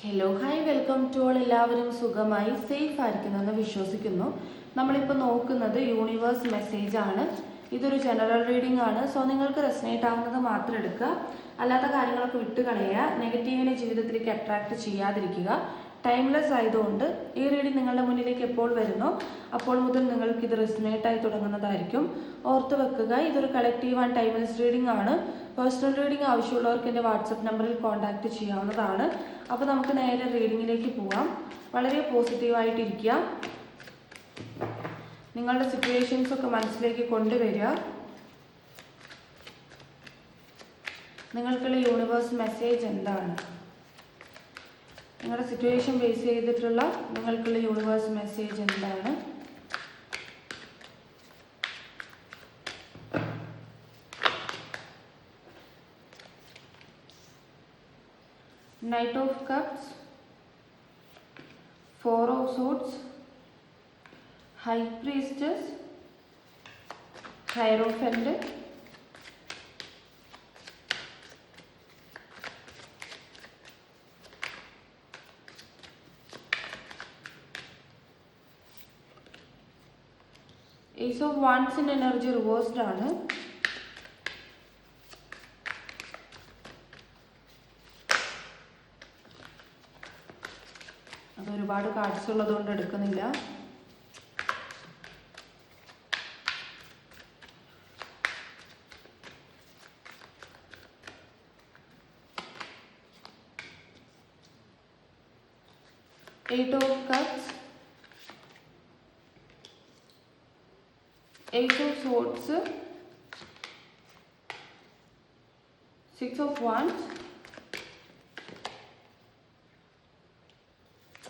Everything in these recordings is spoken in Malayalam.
Hello hi welcome to all. എല്ലാവരും സുഖമായി സേഫ് ആയിരിക്കുന്നെന്ന് വിശ്വസിക്കുന്നു. നമ്മളിപ്പോൾ നോക്കുന്നത് യൂണിവേഴ്സ് മെസ്സേജ് ആണ്. ഇതൊരു ജനറൽ റീഡിംഗ് ആണ്. സോ നിങ്ങൾക്ക് റെസനേറ്റ് ആവുന്നത് മാത്രം എടുക്കുക, അല്ലാത്ത കാര്യങ്ങളൊക്കെ വിട്ടുകളയുക. നെഗറ്റീവിനെ ജീവിതത്തിലേക്ക് അട്രാക്ട് ചെയ്യാതിരിക്കുക. ടൈംലെസ് ആയതുകൊണ്ട് ഈ റീഡിംഗ് നിങ്ങളുടെ മുന്നിലേക്ക് എപ്പോൾ വരുന്നോ അപ്പോൾ മുതൽ നിങ്ങൾക്ക് ഇത് റെസനേറ്റ് ആയി തുടങ്ങുന്നതായിരിക്കും. ഓർത്ത് വെക്കുക, ഇതൊരു കളക്റ്റീവ് ആൻഡ് ടൈംലെസ് റീഡിംഗ് ആണ്. പേഴ്സണൽ റീഡിംഗ് ആവശ്യമുള്ളവർക്ക് എൻ്റെ വാട്സപ്പ് നമ്പറിൽ കോൺടാക്റ്റ് ചെയ്യാവുന്നതാണ്. അപ്പോൾ നമുക്ക് നേരെ റീഡിങ്ങിലേക്ക് പോവാം. വളരെ പോസിറ്റീവായിട്ടിരിക്കുക, നിങ്ങളുടെ സിറ്റുവേഷൻസ് ഒക്കെ മനസ്സിലേക്ക് കൊണ്ടുവരിക. നിങ്ങൾക്കുള്ള യൂണിവേഴ്സ് മെസ്സേജ് എന്താണ്? നിങ്ങളുടെ സിറ്റുവേഷൻ ബേസ് ചെയ്തിട്ടുള്ള നിങ്ങൾക്കുള്ള യൂണിവേഴ്സ് മെസ്സേജ് എന്താണ്? Knight of Cups, Four of Swords, High Priestess, Hierophant, Ace of Wands in energy reversed ആണ്. അത് ഒരുപാട് കാർഡ്സ് ഉള്ളതുകൊണ്ട് എടുക്കുന്നില്ല. Eight of Cups, Ace of Swords, Six of Wands,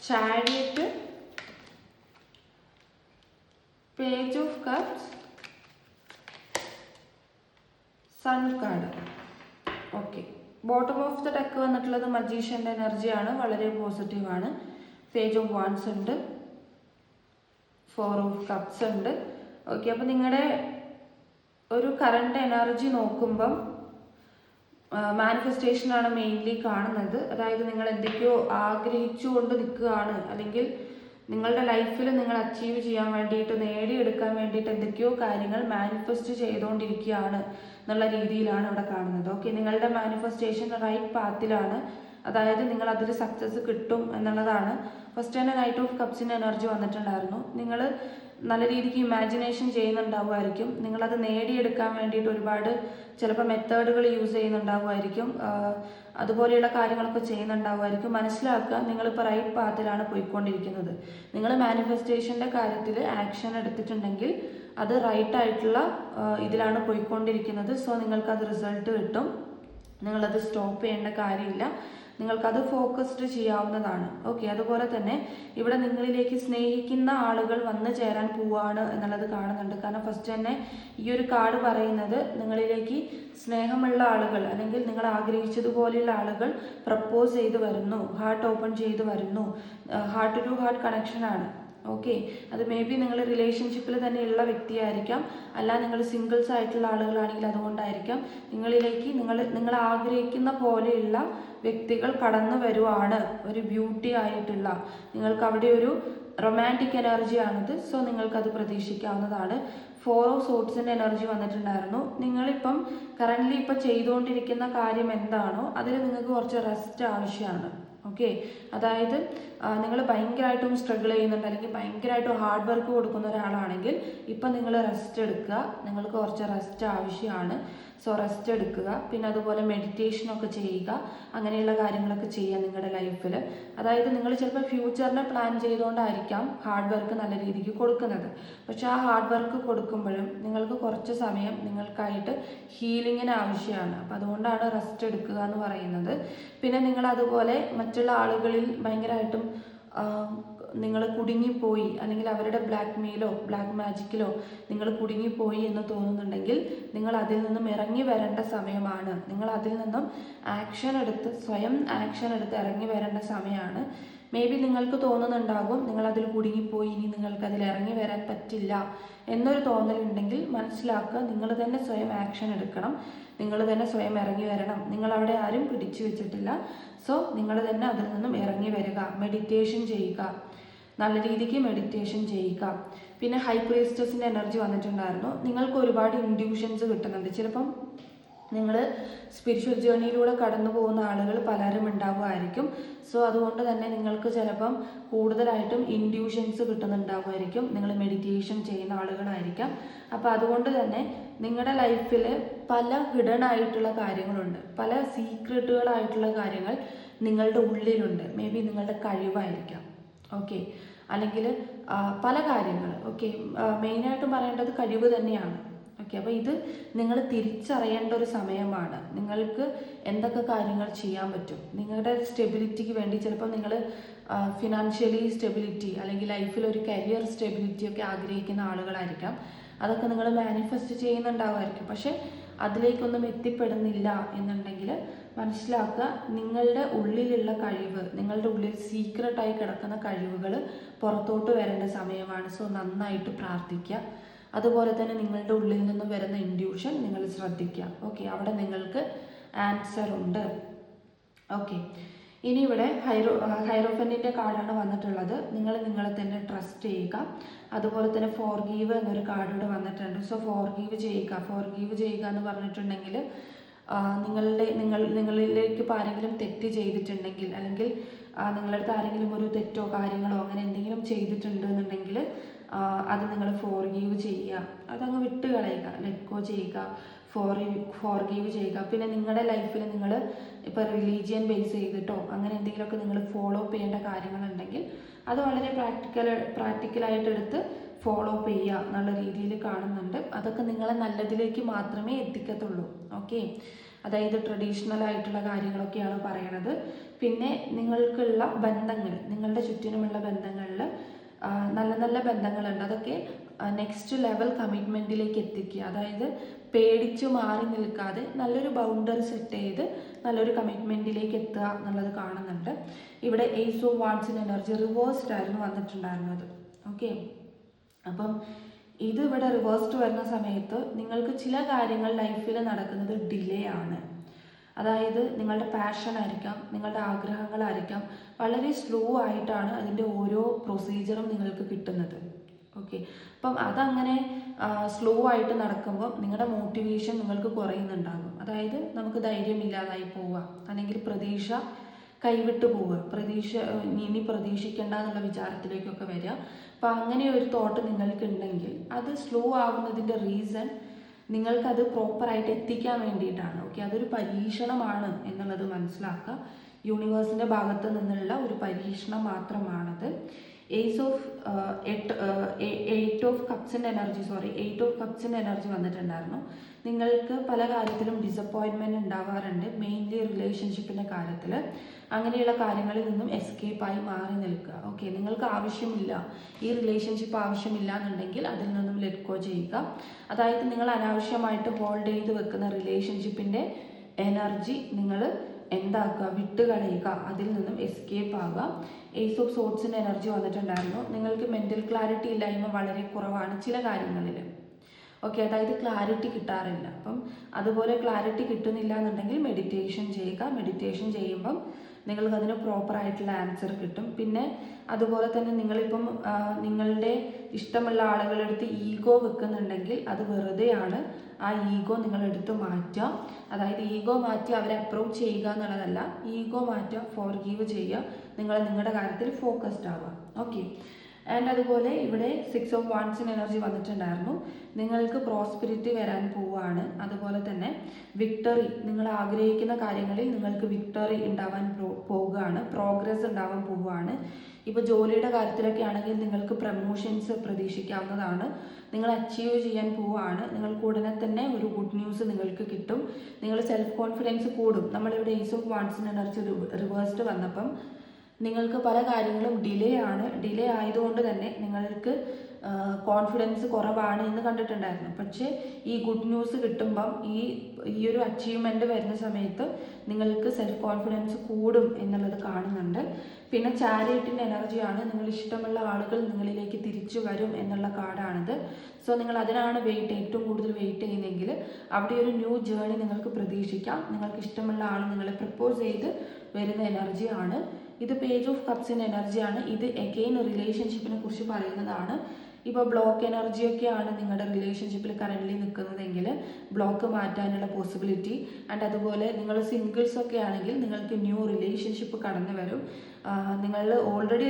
Chariot, Page of Cups, Sun card. Okay, bottom of the deck വന്നിട്ടുള്ളത് മജീഷ്യൻ്റെ എനർജിയാണ്, വളരെ പോസിറ്റീവാണ്. പേജ് ഓഫ് വാൻസ് ഉണ്ട്, ഫോർ ഓഫ് കപ്സ് ഉണ്ട്. ഓക്കെ, അപ്പോൾ നിങ്ങളുടെ ഒരു കറണ്ട് എനർജി നോക്കുമ്പം മാനിഫെസ്റ്റേഷനാണ് മെയിൻലി കാണുന്നത്. അതായത് നിങ്ങൾ എന്തൊക്കെയോ ആഗ്രഹിച്ചുകൊണ്ട് നിൽക്കുകയാണ്, അല്ലെങ്കിൽ നിങ്ങളുടെ ലൈഫിൽ നിങ്ങൾ അച്ചീവ് ചെയ്യാൻ വേണ്ടിയിട്ട്, നേടിയെടുക്കാൻ വേണ്ടിയിട്ട് എന്തൊക്കെയോ കാര്യങ്ങൾ മാനിഫെസ്റ്റ് ചെയ്തുകൊണ്ടിരിക്കുകയാണ് എന്നുള്ള രീതിയിലാണ് ഇവിടെ കാണുന്നത്. ഓക്കെ, നിങ്ങളുടെ മാനിഫെസ്റ്റേഷൻ റൈറ്റ് പാത്തിലാണ്, അതായത് നിങ്ങൾ അതിൽ സക്സസ് കിട്ടും എന്നുള്ളതാണ്. ഫസ്റ്റ് തന്നെ നൈറ്റ് ഓഫ് കപ്സിൻ്റെ എനർജി വന്നിട്ടുണ്ടായിരുന്നു. നിങ്ങൾ നല്ല രീതിക്ക് ഇമാജിനേഷൻ ചെയ്യുന്നുണ്ടാവുമായിരിക്കും. നിങ്ങളത് നേടിയെടുക്കാൻ വേണ്ടിയിട്ട് ഒരുപാട് ചിലപ്പോൾ മെത്തേഡുകൾ യൂസ് ചെയ്യുന്നുണ്ടാവുമായിരിക്കും, അതുപോലെയുള്ള കാര്യങ്ങളൊക്കെ ചെയ്യുന്നുണ്ടാവുമായിരിക്കും. മനസ്സിലാക്കുക, നിങ്ങളിപ്പോൾ റൈറ്റ് പാത്തിലാണ് പോയിക്കൊണ്ടിരിക്കുന്നത്. നിങ്ങൾ മാനിഫെസ്റ്റേഷൻ്റെ കാര്യത്തിൽ ആക്ഷൻ എടുത്തിട്ടുണ്ടെങ്കിൽ അത് റൈറ്റ് ആയിട്ടുള്ള ഇതിലാണ് പോയിക്കൊണ്ടിരിക്കുന്നത്. സോ നിങ്ങൾക്കത് റിസൾട്ട് കിട്ടും. നിങ്ങളത് സ്റ്റോപ്പ് ചെയ്യേണ്ട കാര്യമില്ല, നിങ്ങൾക്കത് ഫോക്കസ്ഡ് ചെയ്യാവുന്നതാണ്. ഓക്കെ, അതുപോലെ തന്നെ ഇവിടെ നിങ്ങളിലേക്ക് സ്നേഹിക്കുന്ന ആളുകൾ വന്നു ചേരാൻ പോവാണ് എന്നുള്ളത് കാണുന്നുണ്ട്. കാരണം ഫസ്റ്റ് തന്നെ ഈ ഒരു കാർഡ് പറയുന്നത് നിങ്ങളിലേക്ക് സ്നേഹമുള്ള ആളുകൾ, അല്ലെങ്കിൽ നിങ്ങൾ ആഗ്രഹിച്ചതുപോലെയുള്ള ആളുകൾ പ്രപ്പോസ് ചെയ്ത് വരുന്നു, ഹാർട്ട് ഓപ്പൺ ചെയ്ത് വരുന്നു. ഹാർട്ട് ടു ഹാർട്ട് കണക്ഷനാണ്. ഓക്കെ, അത് മേ ബി നിങ്ങൾ റിലേഷൻഷിപ്പിൽ തന്നെ ഉള്ള വ്യക്തിയായിരിക്കാം, അല്ല നിങ്ങൾ സിംഗിൾസ് ആയിട്ടുള്ള ആളുകളാണെങ്കിൽ അതുകൊണ്ടായിരിക്കാം. നിങ്ങളിലേക്ക് നിങ്ങൾ ആഗ്രഹിക്കുന്ന പോലെയുള്ള വ്യക്തികൾ കടന്നു വരുവാണ്. ഒരു ബ്യൂട്ടി ആയിട്ടുള്ള, നിങ്ങൾക്ക് അവിടെ ഒരു റൊമാൻറ്റിക് എനർജിയാണിത്. സോ നിങ്ങൾക്കത് പ്രതീക്ഷിക്കാവുന്നതാണ്. ഫോർ ഓഫ് സോട്സിൻ്റെ എനർജി വന്നിട്ടുണ്ടായിരുന്നു. നിങ്ങളിപ്പം കറൻ്റ്ലി ഇപ്പം ചെയ്തുകൊണ്ടിരിക്കുന്ന കാര്യം എന്താണോ അതിൽ നിങ്ങൾക്ക് കുറച്ച് റെസ്റ്റ് ആവശ്യമാണ്. ഓക്കെ, അതായത് നിങ്ങൾ ഭയങ്കരമായിട്ടും സ്ട്രഗിൾ ചെയ്യുന്നുണ്ട്, അല്ലെങ്കിൽ ഭയങ്കരമായിട്ടും ഹാർഡ് വർക്ക് കൊടുക്കുന്ന ഒരാളാണെങ്കിൽ ഇപ്പം നിങ്ങൾ റെസ്റ്റ് എടുക്കുക, നിങ്ങൾക്ക് കുറച്ച് റെസ്റ്റ് ആവശ്യമാണ്. സോ റെസ്റ്റ് എടുക്കുക. പിന്നെ അതുപോലെ മെഡിറ്റേഷനൊക്കെ ചെയ്യുക, അങ്ങനെയുള്ള കാര്യങ്ങളൊക്കെ ചെയ്യുക നിങ്ങളുടെ ലൈഫിൽ. അതായത് നിങ്ങൾ ചിലപ്പോൾ ഫ്യൂച്ചറിനെ പ്ലാൻ ചെയ്തുകൊണ്ടായിരിക്കാം ഹാർഡ് വർക്ക് നല്ല രീതിക്ക് കൊടുക്കുന്നത്. പക്ഷേ ആ ഹാർഡ് വർക്ക് കൊടുക്കുമ്പോഴും നിങ്ങൾക്ക് കുറച്ച് സമയം നിങ്ങൾക്കായിട്ട് ഹീലിങ്ങിന് ആവശ്യമാണ്. അപ്പോൾ അതുകൊണ്ടാണ് റെസ്റ്റ് എടുക്കുക എന്ന് പറയുന്നത്. പിന്നെ നിങ്ങൾ അതുപോലെ മറ്റുള്ള ആളുകളിൽ ഭയങ്കരമായിട്ടും നിങ്ങൾ കുടുങ്ങിപ്പോയി, അല്ലെങ്കിൽ അവരുടെ ബ്ലാക്ക് മെയിലോ ബ്ലാക്ക് മാജിക്കിലോ നിങ്ങൾ കുടുങ്ങിപ്പോയി എന്ന് തോന്നുന്നുണ്ടെങ്കിൽ നിങ്ങൾ അതിൽ നിന്നും ഇറങ്ങി വരേണ്ട സമയമാണ്. നിങ്ങൾ അതിൽ നിന്നും സ്വയം ആക്ഷൻ എടുത്ത് ഇറങ്ങി വരേണ്ട സമയമാണ്. മേ ബി നിങ്ങൾക്ക് തോന്നുന്നുണ്ടാകും നിങ്ങളതിൽ കുടുങ്ങിപ്പോയി, ഇനി നിങ്ങൾക്കതിൽ ഇറങ്ങി വരാൻ പറ്റില്ല എന്നൊരു തോന്നലുണ്ടെങ്കിൽ മനസ്സിലാക്കുക, നിങ്ങൾ തന്നെ സ്വയം ആക്ഷൻ എടുക്കണം. നിങ്ങൾ തന്നെ സ്വയം ഇറങ്ങി വരണം. നിങ്ങളവിടെ ആരും പിടിച്ചു വെച്ചിട്ടില്ല. സോ നിങ്ങൾ തന്നെ അതിൽ നിന്നും ഇറങ്ങി വരിക. മെഡിറ്റേഷൻ ചെയ്യുക, നല്ല രീതിക്ക് മെഡിറ്റേഷൻ ചെയ്യുക. പിന്നെ ഹൈ പ്രീസ്റ്റസിൻ്റെ എനർജി വന്നിട്ടുണ്ടായിരുന്നു. നിങ്ങൾക്ക് ഒരുപാട് ഇൻഡ്യൂഷൻസ് കിട്ടുന്നുണ്ട്. ചിലപ്പം നിങ്ങൾ സ്പിരിച്വൽ ജേർണിയിലൂടെ കടന്നു പോകുന്ന ആളുകൾ പലരും ഉണ്ടാവുമായിരിക്കും. സോ അതുകൊണ്ട് തന്നെ നിങ്ങൾക്ക് ചിലപ്പം കൂടുതലായിട്ടും ഇൻഡ്യൂഷൻസ് കിട്ടുന്നുണ്ടാവുമായിരിക്കും. നിങ്ങൾ മെഡിറ്റേഷൻ ചെയ്യുന്ന ആളുകളായിരിക്കാം. അപ്പോൾ അതുകൊണ്ട് തന്നെ നിങ്ങളുടെ ലൈഫിൽ പല ഹിഡൻ ആയിട്ടുള്ള കാര്യങ്ങളുണ്ട്, പല സീക്രട്ടുകളായിട്ടുള്ള കാര്യങ്ങൾ നിങ്ങളുടെ ഉള്ളിലുണ്ട്. മേ ബി നിങ്ങളുടെ കഴിവായിരിക്കാം, ഓക്കെ, അല്ലെങ്കിൽ പല കാര്യങ്ങൾ. ഓക്കെ, മെയിനായിട്ടും പറയേണ്ടത് കഴിവ് തന്നെയാണ്. ഓക്കെ, അപ്പോൾ ഇത് നിങ്ങൾ തിരിച്ചറിയേണ്ട ഒരു സമയമാണ്. നിങ്ങൾക്ക് എന്തൊക്കെ കാര്യങ്ങൾ ചെയ്യാൻ പറ്റും നിങ്ങളുടെ സ്റ്റെബിലിറ്റിക്ക് വേണ്ടി. ചിലപ്പോൾ നിങ്ങൾ ഫിനാൻഷ്യലി സ്റ്റെബിലിറ്റി അല്ലെങ്കിൽ ലൈഫിൽ ഒരു കരിയർ സ്റ്റെബിലിറ്റി ഒക്കെ ആഗ്രഹിക്കുന്ന ആളുകളായിരിക്കാം. അതൊക്കെ നിങ്ങൾ മാനിഫെസ്റ്റ് ചെയ്യുന്നുണ്ടാവുമായിരിക്കും. പക്ഷെ അതിലേക്കൊന്നും എത്തിപ്പെടുന്നില്ല എന്നുണ്ടെങ്കിൽ മനസ്സിലാക്കുക, നിങ്ങളുടെ ഉള്ളിലുള്ള കഴിവ്, നിങ്ങളുടെ ഉള്ളിൽ സീക്രട്ടായി കിടക്കുന്ന കഴിവുകൾ പുറത്തോട്ട് വരേണ്ട സമയമാണ്. സോ നന്നായിട്ട് പ്രാർത്ഥിക്കുക. അതുപോലെ തന്നെ നിങ്ങളുടെ ഉള്ളിൽ നിന്നും വരുന്ന ഇൻഡ്യൂഷൻ നിങ്ങൾ ശ്രദ്ധിക്കുക. ഓക്കെ, അവിടെ നിങ്ങൾക്ക് ആൻസർ ഉണ്ട്. ഓക്കെ, ഇനി ഇവിടെ ഹൈറോഫന്റിൻ്റെ കാർഡാണ് വന്നിട്ടുള്ളത്. നിങ്ങൾ നിങ്ങളെ തന്നെ ട്രസ്റ്റ് ചെയ്യുക. അതുപോലെ തന്നെ ഫോർഗീവ് എന്നൊരു കാർഡ് ഇവിടെ വന്നിട്ടുണ്ട്. സോ ഫോർഗീവ് ചെയ്യുക എന്ന് പറഞ്ഞിട്ടുണ്ടെങ്കിൽ നിങ്ങളിലേക്ക് ഇപ്പോൾ ആരെങ്കിലും തെറ്റ് ചെയ്തിട്ടുണ്ടെങ്കിൽ, അല്ലെങ്കിൽ നിങ്ങളുടെ അടുത്ത് ആരെങ്കിലും ഒരു തെറ്റോ കാര്യങ്ങളോ അങ്ങനെ എന്തെങ്കിലും ചെയ്തിട്ടുണ്ട് എന്നുണ്ടെങ്കിൽ അത് നിങ്ങൾ ഫോർഗീവ് ചെയ്യുക, അതങ്ങ് വിട്ട് കളയുക, ലെറ്റ് ഗോ ചെയ്യുക, ഫോർഗീവ് ചെയ്യുക. പിന്നെ നിങ്ങളുടെ ലൈഫിൽ നിങ്ങൾ ഇപ്പോൾ റിലീജിയൻ ബേസ് ചെയ്തിട്ടോ അങ്ങനെ എന്തെങ്കിലുമൊക്കെ നിങ്ങൾ ഫോളോ അപ്പ് ചെയ്യേണ്ട കാര്യങ്ങളുണ്ടെങ്കിൽ അത് വളരെ പ്രാക്ടിക്കലായിട്ട് എടുത്ത് ഫോളോ അപ്പ് ചെയ്യുക എന്നുള്ള രീതിയിൽ കാണുന്നുണ്ട്. അതൊക്കെ നിങ്ങളെ നല്ലതിലേക്ക് മാത്രമേ എത്തിക്കത്തുള്ളൂ. ഓക്കെ, അതായത് ട്രഡീഷണൽ ആയിട്ടുള്ള കാര്യങ്ങളൊക്കെയാണ് പറയണത്. പിന്നെ നിങ്ങൾക്കുള്ള ബന്ധങ്ങൾ, നിങ്ങളുടെ ചുറ്റിനുമുള്ള ബന്ധങ്ങളിൽ നല്ല നല്ല ബന്ധങ്ങളുണ്ട്. അതൊക്കെ നെക്സ്റ്റ് ലെവൽ കമ്മിറ്റ്മെൻറ്റിലേക്ക് എത്തിക്കുക. അതായത് പേടിച്ചു മാറി നിൽക്കാതെ നല്ലൊരു ബൗണ്ടറി സെറ്റ് ചെയ്ത് നല്ലൊരു കമ്മിറ്റ്മെൻറ്റിലേക്ക് എത്തുക എന്നുള്ളത് കാണുന്നുണ്ട്. ഇവിടെ ഏസ് ഓഫ് വാൺസിൻ്റെ എനർജി റിവേഴ്സ്ഡ് ആയിരുന്നു വന്നിട്ടുണ്ടായിരുന്നത്. ഓക്കെ, അപ്പം ഇത് ഇവിടെ റിവേഴ്സ്ഡ് വരുന്ന സമയത്ത് നിങ്ങൾക്ക് ചില കാര്യങ്ങൾ ലൈഫിൽ നടക്കുന്നത് ഡിലേ ആണ്. അതായത് നിങ്ങളുടെ പാഷൻ ആയിരിക്കാം, നിങ്ങളുടെ ആഗ്രഹങ്ങളായിരിക്കാം, വളരെ സ്ലോ ആയിട്ടാണ് അതിൻ്റെ ഓരോ പ്രൊസീജിയറും നിങ്ങൾക്ക് കിട്ടുന്നത്. ഓക്കെ, അപ്പം അതങ്ങനെ സ്ലോ ആയിട്ട് നടക്കുമ്പോൾ നിങ്ങളുടെ മോട്ടിവേഷൻ നിങ്ങൾക്ക് കുറയുന്നുണ്ടാകും. അതായത് നമുക്ക് ധൈര്യമില്ലാതായി പോവുക, അല്ലെങ്കിൽ പ്രതീക്ഷ കൈവിട്ട് പോവുക, ഇനി പ്രതീക്ഷിക്കേണ്ട എന്നുള്ള വിചാരത്തിലേക്കൊക്കെ വരിക. അപ്പം അങ്ങനെ ഒരു തോട്ട് നിങ്ങൾക്കുണ്ടെങ്കിൽ അത് സ്ലോ ആവുന്നതിൻ്റെ റീസൺ നിങ്ങൾക്കത് പ്രോപ്പറായിട്ട് എത്തിക്കാൻ വേണ്ടിയിട്ടാണ്. ഓക്കെ, അതൊരു പരീക്ഷണമാണ് എന്നുള്ളത് മനസ്സിലാക്കുക. യൂണിവേഴ്സിൻ്റെ ഭാഗത്ത് നിന്നുള്ള ഒരു പരീക്ഷണം മാത്രമാണത്. എയ്റ്റ് ഓഫ് കപ്സിൻ്റെ എനർജി വന്നിട്ടുണ്ടായിരുന്നു. നിങ്ങൾക്ക് പല കാര്യത്തിലും ഡിസപ്പോയിൻമെൻറ്റ് ഉണ്ടാവാറുണ്ട്, മെയിൻലി റിലേഷൻഷിപ്പിൻ്റെ കാര്യത്തിൽ. അങ്ങനെയുള്ള കാര്യങ്ങളിൽ നിന്നും എസ്കേപ്പായി മാറി നിൽക്കുക. ഓക്കെ, നിങ്ങൾക്ക് ആവശ്യമില്ല, ഈ റിലേഷൻഷിപ്പ് ആവശ്യമില്ല എന്നുണ്ടെങ്കിൽ അതിൽ നിന്നും ലെറ്റ് ഗോ ചെയ്യുക. അതായത് നിങ്ങൾ അനാവശ്യമായിട്ട് ഹോൾഡ് ചെയ്ത് വെക്കുന്ന റിലേഷൻഷിപ്പിൻ്റെ എനർജി നിങ്ങൾ എന്താക്കുക, വിട്ടുകളയുക, അതിൽ നിന്നും എസ്കേപ്പ് ആവുക. ഏസ് ഓഫ് സോർട്സിൻ്റെ എനർജി വന്നിട്ടുണ്ടായിരുന്നു. നിങ്ങൾക്ക് മെൻ്റൽ ക്ലാരിറ്റി ഇല്ലായ്മ വളരെ കുറവാണ് ചില കാര്യങ്ങളിൽ. ഓക്കെ, അതായത് ക്ലാരിറ്റി കിട്ടാറില്ല. അപ്പം അതുപോലെ ക്ലാരിറ്റി കിട്ടുന്നില്ല എന്നുണ്ടെങ്കിൽ മെഡിറ്റേഷൻ ചെയ്യുക. മെഡിറ്റേഷൻ ചെയ്യുമ്പം നിങ്ങൾക്ക് അതിന് പ്രോപ്പറായിട്ടുള്ള ആൻസർ കിട്ടും. പിന്നെ അതുപോലെ തന്നെ നിങ്ങളിപ്പം നിങ്ങളുടെ ഇഷ്ടമുള്ള ആളുകളുടെ അടുത്ത് ഈഗോ വെക്കുന്നുണ്ടെങ്കിൽ അത് വെറുതെയാണ്. ആ ഈഗോ നിങ്ങളെടുത്ത് മാറ്റുക. അതായത് ഈഗോ മാറ്റി അവരെ അപ്രോച്ച് ചെയ്യുക എന്നുള്ളതല്ല, ഈഗോ മാറ്റുക, ഫോർഗീവ് ചെയ്യുക, നിങ്ങളുടെ കാര്യത്തിൽ ഫോക്കസ്ഡ് ആവുക. ഓക്കെ, ആൻഡ് അതുപോലെ ഇവിടെ 6 ഓഫ് വാൺസിൻ്റെ എനർജി വന്നിട്ടുണ്ടായിരുന്നു. നിങ്ങൾക്ക് പ്രോസ്പെരിറ്റി വരാൻ പോവുകയാണ്. അതുപോലെ തന്നെ വിക്ടറി, നിങ്ങൾ ആഗ്രഹിക്കുന്ന കാര്യങ്ങളിൽ നിങ്ങൾക്ക് വിക്ടറി ഉണ്ടാവാൻ പോവുകയാണ്, പ്രോഗ്രസ് ഉണ്ടാവാൻ പോവുകയാണ്. ഇപ്പോൾ ജോലിയുടെ കാര്യത്തിലൊക്കെ ആണെങ്കിൽ നിങ്ങൾക്ക് പ്രമോഷൻസ് പ്രതീക്ഷിക്കാവുന്നതാണ്. നിങ്ങൾ അച്ചീവ് ചെയ്യാൻ പോവുകയാണ്. നിങ്ങൾക്ക് ഉടനെ തന്നെ ഒരു ഗുഡ് ന്യൂസ് നിങ്ങൾക്ക് കിട്ടും. നിങ്ങൾ സെൽഫ് കോൺഫിഡൻസ് കൂടും. നമ്മളിവിടെ ഏസ് ഓഫ് വാൺസിൻ്റെ എനർജി റിവേഴ്സ്ഡ് വന്നപ്പം നിങ്ങൾക്ക് പല കാര്യങ്ങളും ഡിലേ ആയതുകൊണ്ട് തന്നെ നിങ്ങൾക്ക് കോൺഫിഡൻസ് കുറവാണ് എന്ന് കണ്ടിട്ടുണ്ടായിരുന്നു. പക്ഷേ ഈ ഗുഡ് ന്യൂസ് കിട്ടുമ്പം ഈ ഒരു അച്ചീവ്മെൻറ്റ് വരുന്ന സമയത്ത് നിങ്ങൾക്ക് സെൽഫ് കോൺഫിഡൻസ് കൂടും എന്നുള്ളത് കാണുന്നുണ്ട്. പിന്നെ ചാരിയറ്റിൻ്റെ എനർജിയാണ്, നിങ്ങൾ ഇഷ്ടമുള്ള ആളുകൾ നിങ്ങളിലേക്ക് തിരിച്ചു വരും എന്നുള്ള കാർഡാണിത്. സോ നിങ്ങൾ അതിനാണ് ഏറ്റവും കൂടുതൽ വെയിറ്റ് ചെയ്യുന്നതെങ്കിൽ അവിടെ ഒരു ന്യൂ ജേർണി നിങ്ങൾക്ക് പ്രതീക്ഷിക്കാം. നിങ്ങൾക്ക് ഇഷ്ടമുള്ള ആൾ നിങ്ങളെ പ്രപ്പോസ് ചെയ്ത് വരുന്ന എനർജിയാണ്. ഇത് പേജ് ഓഫ് കപ്സിൻ്റെ എനർജിയാണ്. ഇത് എഗെയിൻ റിലേഷൻഷിപ്പിനെ കുറിച്ച് പറയുന്നതാണ്. ഇപ്പോൾ ബ്ലോക്ക് എനർജിയൊക്കെയാണ് നിങ്ങളുടെ റിലേഷൻഷിപ്പിൽ കറൻ്റ്ലി നിൽക്കുന്നതെങ്കിൽ ബ്ലോക്ക് മാറ്റാനുള്ള പോസിബിലിറ്റി. ആൻഡ് അതുപോലെ നിങ്ങൾ സിംഗിൾസ് ഒക്കെ ആണെങ്കിൽ നിങ്ങൾക്ക് ന്യൂ റിലേഷൻഷിപ്പ് കടന്നു വരും. നിങ്ങൾ ഓൾറെഡി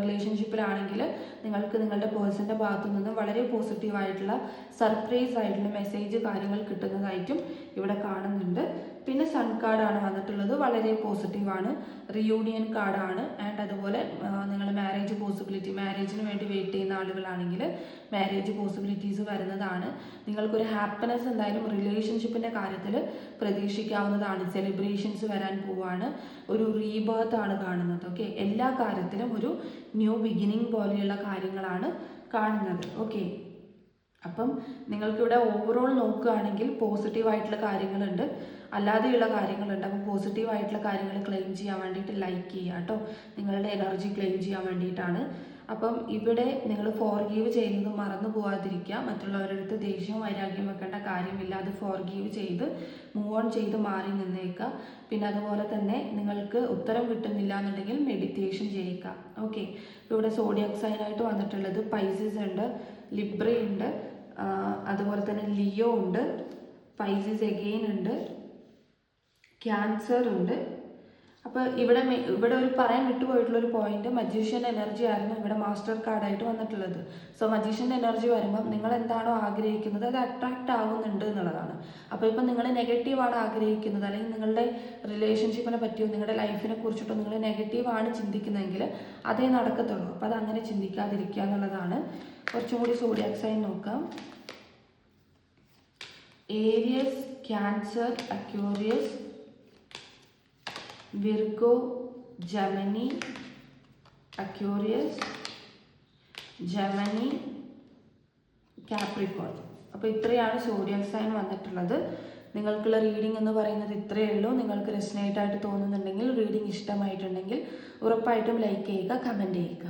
റിലേഷൻഷിപ്പിലാണെങ്കിൽ നിങ്ങൾക്ക് നിങ്ങളുടെ പേഴ്സൻ്റെ ഭാഗത്തു നിന്നും വളരെ പോസിറ്റീവായിട്ടുള്ള സർപ്രൈസ് ആയിട്ടുള്ള മെസ്സേജ് കാര്യങ്ങൾ കിട്ടുന്നതായിട്ടും ഇവിടെ കാണുന്നുണ്ട്. പിന്നെ സൺ കാർഡാണ് വന്നിട്ടുള്ളത്, വളരെ പോസിറ്റീവാണ്. റിയൂണിയൻ കാർഡാണ്. ആൻഡ് അതുപോലെ നിങ്ങൾ മാരേജിന് വേണ്ടി വെയിറ്റ് ചെയ്യുന്ന ആളുകളാണെങ്കിൽ മാരേജ് പോസിബിലിറ്റീസ് വരുന്നതാണ്. നിങ്ങൾക്കൊരു ഹാപ്പിനെസ് എന്തായാലും റിലേഷൻഷിപ്പിൻ്റെ കാര്യത്തിൽ പ്രതീക്ഷിക്കാവുന്നതാണ്. സെലിബ്രേഷൻസ് വരാൻ പോവാണ്. ഒരു റീബർത്ത് ആണ് കാണുന്നത്. ഓക്കെ, എല്ലാ കാര്യത്തിലും ഒരു ന്യൂ ബിഗിനിങ് പോലെയുള്ള കാര്യങ്ങളാണ് കാണുന്നത്. ഓക്കെ, അപ്പം നിങ്ങൾക്കിവിടെ ഓവറോൾ നോക്കുകയാണെങ്കിൽ പോസിറ്റീവായിട്ടുള്ള കാര്യങ്ങളുണ്ട്, അല്ലാതെയുള്ള കാര്യങ്ങളുണ്ട്. അപ്പോൾ പോസിറ്റീവായിട്ടുള്ള കാര്യങ്ങൾ ക്ലെയിം ചെയ്യാൻ വേണ്ടിയിട്ട് ലൈക്ക് ചെയ്യുക കേട്ടോ. നിങ്ങളുടെ എനർജി ക്ലെയിം ചെയ്യാൻ വേണ്ടിയിട്ടാണ്. അപ്പം ഇവിടെ നിങ്ങൾ ഫോർഗീവ് ചെയ്യുന്നത് മറന്നു പോകാതിരിക്കുക. മറ്റുള്ളവരുടെ അടുത്ത് ദേഷ്യവും വൈരാഗ്യം വെക്കേണ്ട കാര്യമില്ല. അത് ഫോർഗീവ് ചെയ്ത് മൂവ് ഓൺ ചെയ്ത് മാറി നിന്നേക്കുക. പിന്നെ അതുപോലെ തന്നെ നിങ്ങൾക്ക് ഉത്തരം കിട്ടുന്നില്ല എന്നുണ്ടെങ്കിൽ മെഡിറ്റേഷൻ ചെയ്യുക. ഓക്കെ, ഇവിടെ സോഡിയാക് സൈനായിട്ട് വന്നിട്ടുള്ളത് പൈസസ് ഉണ്ട്, ലിബ്ര ഉണ്ട്, അതുപോലെ തന്നെ ലിയോ ഉണ്ട്, പൈസസ് എഗെയിൻ ഉണ്ട്, ക്യാൻസർ ഉണ്ട്. അപ്പോൾ ഇവിടെ ഒരു പറയാൻ വിട്ടുപോയിട്ടുള്ളൊരു പോയിന്റ്, മജീഷ്യൻ എനർജി ആയിരുന്നു ഇവിടെ മാസ്റ്റർ കാർഡായിട്ട് വന്നിട്ടുള്ളത്. സോ മജീഷ്യൻ എനർജി വരുമ്പം നിങ്ങൾ എന്താണോ ആഗ്രഹിക്കുന്നത് അത് അട്രാക്റ്റ് ആവുന്നുണ്ട് എന്നുള്ളതാണ്. അപ്പോൾ ഇപ്പം നിങ്ങൾ നെഗറ്റീവാണ് ആഗ്രഹിക്കുന്നത്, അല്ലെങ്കിൽ നിങ്ങളുടെ റിലേഷൻഷിപ്പിനെ പറ്റിയോ നിങ്ങളുടെ ലൈഫിനെ കുറിച്ചിട്ടോ നിങ്ങൾ നെഗറ്റീവാണ് ചിന്തിക്കുന്നതെങ്കിൽ അതേ നടക്കത്തുള്ളൂ. അപ്പോൾ അതങ്ങനെ ചിന്തിക്കാതിരിക്കുക എന്നുള്ളതാണ്. കുറച്ചും കൂടി സോഡിയാക് സൈൻ നോക്കാം. Aries, Cancer, Aquarius, Virgo, Gemini, Aquarius, Gemini, Capricorn. അപ്പോൾ ഇത്രയാണ് സോഡിയാക് സൈൻ വന്നിട്ടുള്ളത്. നിങ്ങൾക്കുള്ള റീഡിംഗ് എന്ന് പറയുന്നത് ഇത്രയേ ഉള്ളൂ. നിങ്ങൾക്ക് റെസനേറ്റ് ആയിട്ട് തോന്നുന്നുണ്ടെങ്കിൽ, റീഡിംഗ് ഇഷ്ടമായിട്ടുണ്ടെങ്കിൽ ഉറപ്പായിട്ടും ലൈക്ക് ചെയ്യുക, കമൻറ്റ് ചെയ്യുക.